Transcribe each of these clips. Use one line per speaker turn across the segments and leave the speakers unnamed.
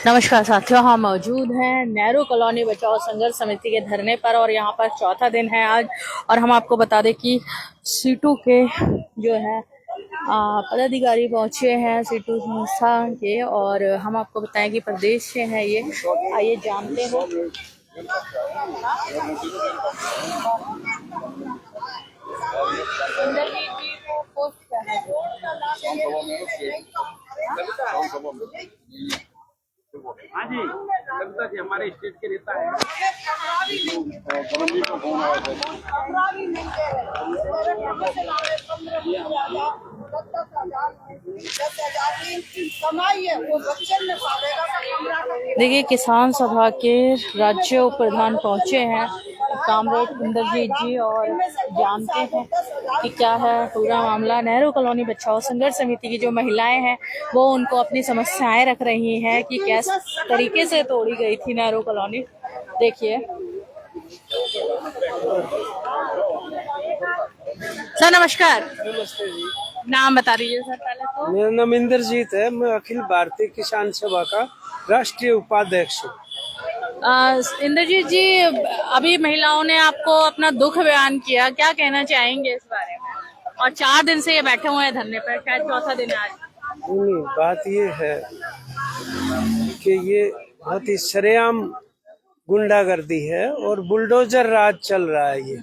नमस्कार साथियों, हम मौजूद हैं नेहरू कॉलोनी बचाओ संघर्ष समिति के धरने पर और यहाँ पर चौथा दिन है आज। और हम आपको बता दें कि सीटू के जो है पदाधिकारी पहुंचे हैं सीटू संस्था के, और हम आपको बताएं कि प्रदेश से हैं ये। आइए जानते हो। पोस्ट क्या है?
हाँ जी, कविता जी हमारे स्टेट के नेता है।
देखिए, किसान सभा के राज्य उप प्रधान पहुंचे हैं कामरेड इंद्रजीत जी, और जानते हैं कि क्या है पूरा मामला। नेहरू कॉलोनी बचाओ संघर्ष समिति की जो महिलाएं हैं वो उनको अपनी समस्याएं रख रही हैं कि किस तरीके से तोड़ी गई थी नेहरू कॉलोनी। देखिए सर, नमस्कार।
नमस्ते जी।
नाम बता दीजिए सर पहले तो।
मेरा नाम इंद्रजीत है। मैं अखिल भारतीय किसान सभा का राष्ट्रीय उपाध्यक्ष हूँ।
इंद्रजीत जी, अभी महिलाओं ने आपको अपना दुख बयान किया, क्या कहना चाहेंगे इस बारे में? और 4 दिन से ये बैठे हुए हैं धरने पर, शायद चौथा दिन है आज।
नहीं, बात ये है कि ये बहुत ही सरेआम गुंडागर्दी है और बुलडोजर राज चल रहा है ये।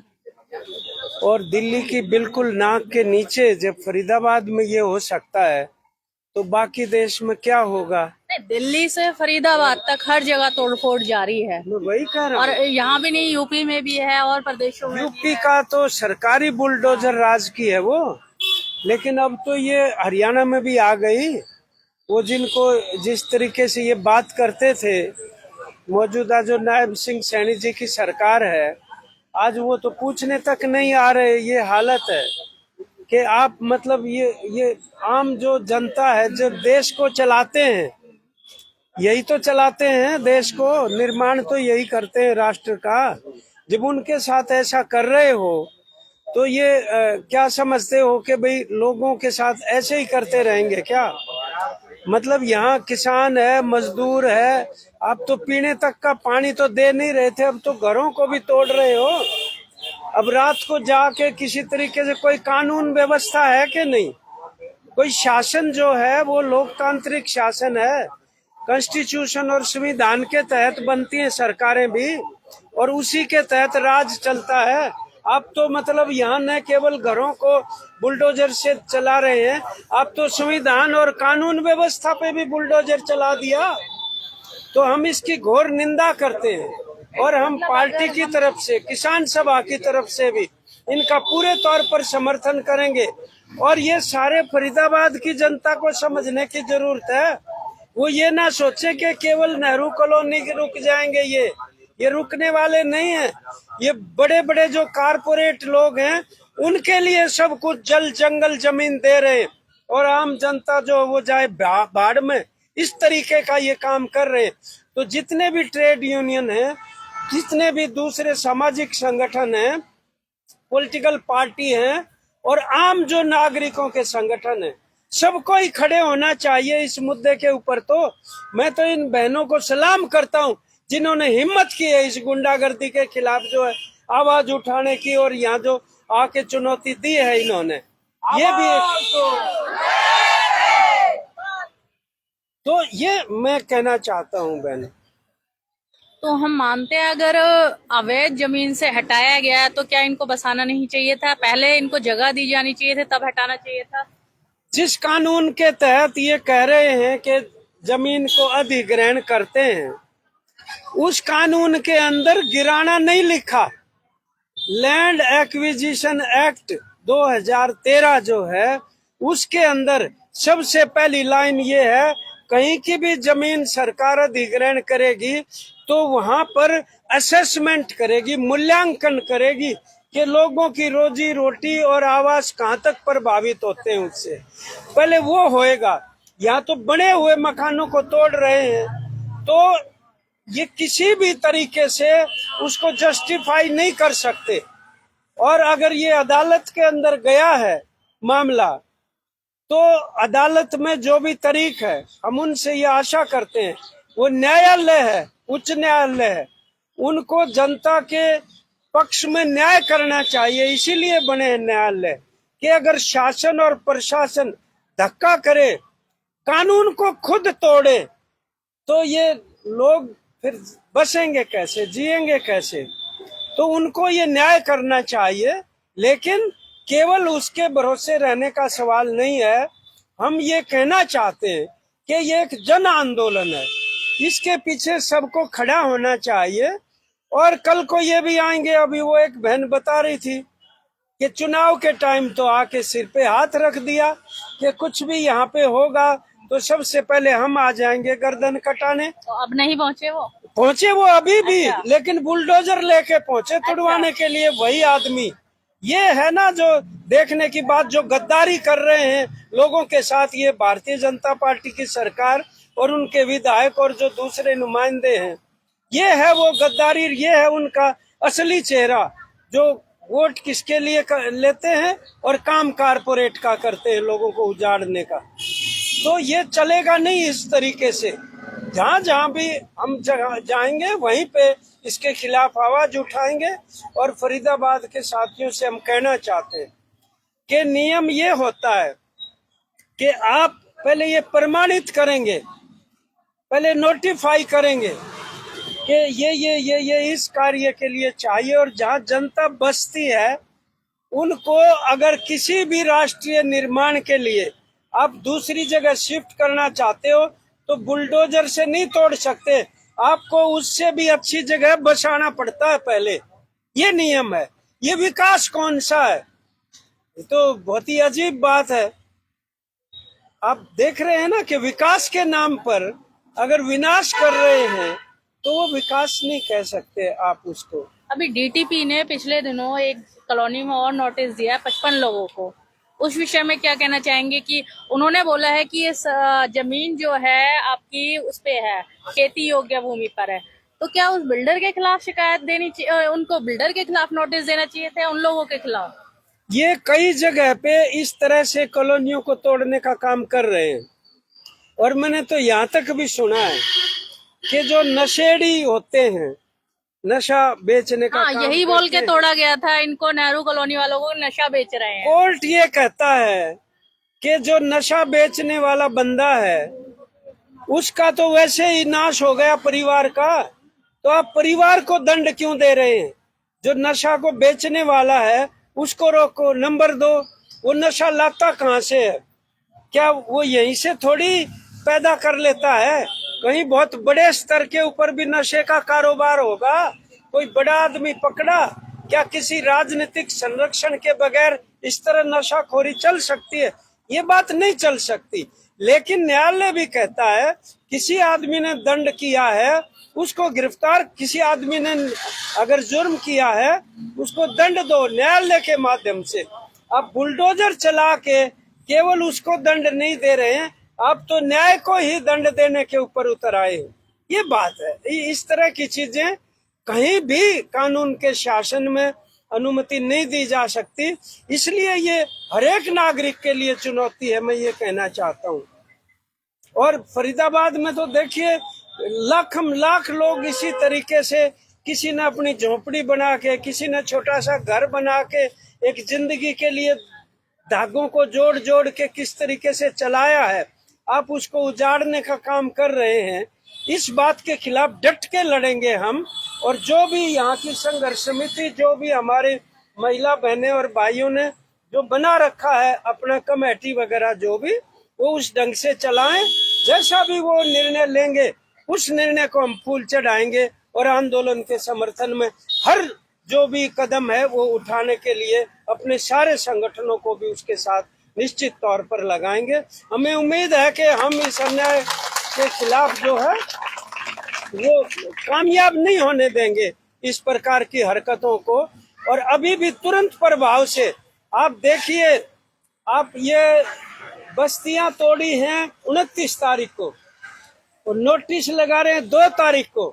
और दिल्ली की बिल्कुल नाक के नीचे जब फरीदाबाद में ये हो सकता है तो बाकी देश में क्या होगा?
नहीं, दिल्ली से फरीदाबाद तक हर जगह तोड़फोड़ जारी है।
मैं वही कह रहा
और
हूँ।
यहाँ भी नहीं, यूपी में भी है और प्रदेशों में
यूपी का तो सरकारी बुलडोजर राज की है वो, लेकिन अब तो ये हरियाणा में भी आ गई। वो जिनको जिस तरीके से ये बात करते थे, मौजूदा जो नायब सिंह सैनी जी की सरकार है, आज वो तो पूछने तक नहीं आ रहे। ये हालत है कि आप मतलब ये आम जो जनता है, जो देश को चलाते हैं, यही तो चलाते हैं देश को, निर्माण तो यही करते हैं राष्ट्र का। जब उनके साथ ऐसा कर रहे हो तो ये क्या समझते हो कि भाई लोगों के साथ ऐसे ही करते रहेंगे क्या? मतलब यहाँ किसान है, मजदूर है, आप तो पीने तक का पानी तो दे नहीं रहे थे, अब तो घरों को भी तोड़ रहे हो। अब रात को जाके किसी तरीके से कोई कानून व्यवस्था है कि नहीं? कोई शासन जो है वो लोकतांत्रिक शासन है। कॉन्स्टिट्यूशन और संविधान के तहत बनती है सरकारें भी, और उसी के तहत राज चलता है। आप तो मतलब यहाँ न केवल घरों को बुलडोजर से चला रहे हैं, आप तो संविधान और कानून व्यवस्था पे भी बुलडोजर चला दिया। तो हम इसकी घोर निंदा करते हैं और हम पार्टी की तरफ से, किसान सभा की तरफ से भी इनका पूरे तौर पर समर्थन करेंगे। और ये सारे फरीदाबाद की जनता को समझने की जरूरत है। वो ये ना सोचे कि केवल नेहरू कॉलोनी के रुक जाएंगे। ये रुकने वाले नहीं है। ये बड़े बड़े जो कारपोरेट लोग हैं उनके लिए सब कुछ जल जंगल जमीन दे रहे हैं, और आम जनता जो वो जाए भाड़ में। इस तरीके का ये काम कर रहे हैं। तो जितने भी ट्रेड यूनियन हैं, जितने भी दूसरे सामाजिक संगठन हैं, पॉलिटिकल पार्टी हैं, और आम जो नागरिकों के संगठन हैं, सबको ही खड़े होना चाहिए इस मुद्दे के ऊपर। तो मैं तो इन बहनों को सलाम करता हूं जिन्होंने हिम्मत की है इस गुंडागर्दी के खिलाफ जो है आवाज उठाने की, और यहाँ जो आके चुनौती दी है इन्होंने, ये भी तो ये मैं कहना चाहता हूँ बहन।
तो हम मानते हैं अगर अवैध जमीन से हटाया गया है तो क्या इनको बसाना नहीं चाहिए था? पहले इनको जगह दी जानी चाहिए थी, तब हटाना चाहिए था।
जिस कानून के तहत ये कह रहे हैं कि जमीन को अधिग्रहण करते हैं, उस कानून के अंदर गिराना नहीं लिखा। लैंड एक्विजिशन एक्ट 2013 जो है उसके अंदर सबसे पहली लाइन ये है, कहीं की भी जमीन सरकार अधिग्रहण करेगी तो वहां पर असेसमेंट करेगी, मूल्यांकन करेगी कि लोगों की रोजी रोटी और आवास कहाँ तक प्रभावित होते हैं। उससे पहले वो होएगा। यहाँ तो बने हुए मकानों को तोड़ रहे हैं, तो ये किसी भी तरीके से उसको जस्टिफाई नहीं कर सकते। और अगर ये अदालत के अंदर गया है मामला, तो अदालत में जो भी तारीख है, हम उनसे ये आशा करते हैं वो न्यायालय है, उच्च न्यायालय है, उनको जनता के पक्ष में न्याय करना चाहिए, इसीलिए बने हैं न्यायालय कि अगर शासन और प्रशासन धक्का करे, कानून को खुद तोड़े, तो ये लोग फिर बसेंगे कैसे, जिएंगे कैसे। तो उनको ये न्याय करना चाहिए, लेकिन केवल उसके भरोसे रहने का सवाल नहीं है। हम ये कहना चाहते हैं कि ये एक जन आंदोलन है, इसके पीछे सबको खड़ा होना चाहिए। और कल को ये भी आएंगे, अभी वो एक बहन बता रही थी कि चुनाव के टाइम तो आके सिर पे हाथ रख दिया कि कुछ भी यहाँ पे होगा तो सबसे पहले हम आ जाएंगे गर्दन कटाने।
तो अब नहीं पहुंचे वो?
पहुंचे वो अभी भी,
अच्छा।
लेकिन बुलडोजर लेके पहुंचे तुड़वाने के लिए वही आदमी। ये है ना जो देखने की बात, जो गद्दारी कर रहे हैं लोगों के साथ ये भारतीय जनता पार्टी की सरकार और उनके विधायक और जो दूसरे नुमाइंदे हैं, ये है वो गद्दारी, ये है उनका असली चेहरा, जो वोट किसके लिए लेते हैं और काम कारपोरेट का करते हैं लोगों को उजाड़ने का। तो ये चलेगा नहीं इस तरीके से। जहाँ जहाँ भी हम जाएंगे वहीं पे इसके खिलाफ आवाज उठाएंगे। और फरीदाबाद के साथियों से हम कहना चाहते हैं कि नियम ये होता है कि आप पहले ये प्रमाणित करेंगे, पहले नोटिफाई करेंगे कि ये इस कार्य के लिए चाहिए। और जहाँ जनता बसती है उनको अगर किसी भी राष्ट्रीय निर्माण के लिए आप दूसरी जगह शिफ्ट करना चाहते हो तो बुलडोजर से नहीं तोड़ सकते, आपको उससे भी अच्छी जगह बसाना पड़ता है पहले। ये नियम है। ये विकास कौन सा है? ये तो बहुत ही अजीब बात है। आप देख रहे हैं ना कि विकास के नाम पर अगर विनाश कर रहे हैं तो वो विकास नहीं कह सकते आप उसको।
अभी डीटीपी ने पिछले दिनों एक कॉलोनी में और नोटिस दिया है 55 लोगों को। उस विषय में क्या कहना चाहेंगे कि उन्होंने बोला है कि ये जमीन जो है आपकी उस पे है, खेती योग्य भूमि पर है, तो क्या उस बिल्डर के खिलाफ शिकायत देनी चाहिए, उनको बिल्डर के खिलाफ नोटिस देना चाहिए था उन लोगों के खिलाफ?
ये कई जगह पे इस तरह से कॉलोनियों को तोड़ने का काम कर रहे हैं। और मैंने तो यहाँ तक भी सुना है कि जो नशेड़ी होते हैं, नशा बेचने का काम
यही बोल के तोड़ा गया था इनको, नेहरू कॉलोनी वालों को नशा बेच रहे हैं।
कोर्ट ये कहता है कि जो नशा बेचने वाला बंदा है उसका तो वैसे ही नाश हो गया परिवार का, तो आप परिवार को दंड क्यों दे रहे हैं? जो नशा को बेचने वाला है उसको रोको। नंबर 2, वो नशा लाता कहाँ से है? क्या वो यहीं से थोड़ी पैदा कर लेता है? कहीं बहुत बड़े स्तर के ऊपर भी नशे का कारोबार होगा, कोई बड़ा आदमी पकड़ा। क्या किसी राजनीतिक संरक्षण के बगैर इस तरह नशाखोरी चल सकती है? ये बात नहीं चल सकती। लेकिन न्यायालय भी कहता है किसी आदमी ने दंड किया है उसको गिरफ्तार, किसी आदमी ने अगर जुर्म किया है उसको दंड दो न्यायालय के माध्यम से। आप बुलडोजर चला के केवल उसको दंड नहीं दे रहे हैं, आप तो न्याय को ही दंड देने के ऊपर उतर आए हैं। ये बात है। इस तरह की चीजें कहीं भी कानून के शासन में अनुमति नहीं दी जा सकती। इसलिए ये हरेक नागरिक के लिए चुनौती है, मैं ये कहना चाहता हूँ। और फरीदाबाद में तो देखिए लाख लोग इसी तरीके से, किसी ने अपनी झोपड़ी बना के, किसी ने छोटा सा घर बना के एक जिंदगी के लिए धागों को जोड़ जोड़ के किस तरीके से चलाया है, आप उसको उजाड़ने का काम कर रहे हैं। इस बात के खिलाफ डट के लड़ेंगे हम। और जो भी यहाँ की संघर्ष समिति, जो भी हमारे महिला बहनें और भाइयों ने जो बना रखा है अपना कमेटी वगैरह, जो भी वो उस ढंग से चलाएं। जैसा भी वो निर्णय लेंगे उस निर्णय को हम फूल चढ़ाएंगे और आंदोलन के समर्थन में हर जो भी कदम है वो उठाने के लिए अपने सारे संगठनों को भी उसके साथ निश्चित तौर पर लगाएंगे। हमें उम्मीद है कि हम इस अन्याय के खिलाफ जो है वो कामयाब नहीं होने देंगे इस प्रकार की हरकतों को। और अभी भी तुरंत प्रभाव से आप देखिए, आप ये बस्तियां तोड़ी हैं 29 तारीख को और नोटिस लगा रहे हैं 2 तारीख को।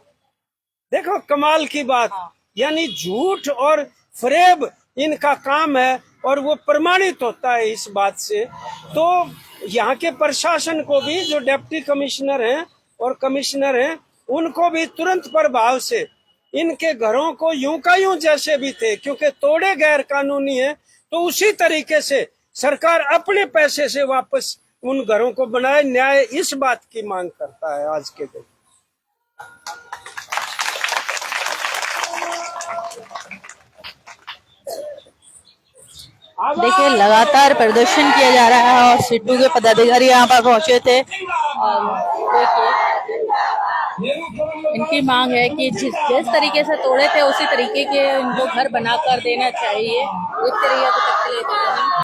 देखो कमाल की बात, यानी झूठ और फरेब इनका काम है और वो प्रमाणित होता है इस बात से। तो यहाँ के प्रशासन को भी, जो डिप्टी कमिश्नर हैं और कमिश्नर हैं, उनको भी तुरंत प्रभाव से इनके घरों को यूं का यूं जैसे भी थे, क्योंकि तोड़े गैर कानूनी है, तो उसी तरीके से सरकार अपने पैसे से वापस उन घरों को बनाए। न्याय इस बात की मांग करता है आज के दिन।
देखिए लगातार प्रदर्शन किया जा रहा है और सिट्टू के पदाधिकारी यहाँ पर पहुंचे थे और देखिए इनकी मांग है कि जिस तरीके से तोड़े थे उसी तरीके के इनको घर बनाकर देना चाहिए। एक तरीके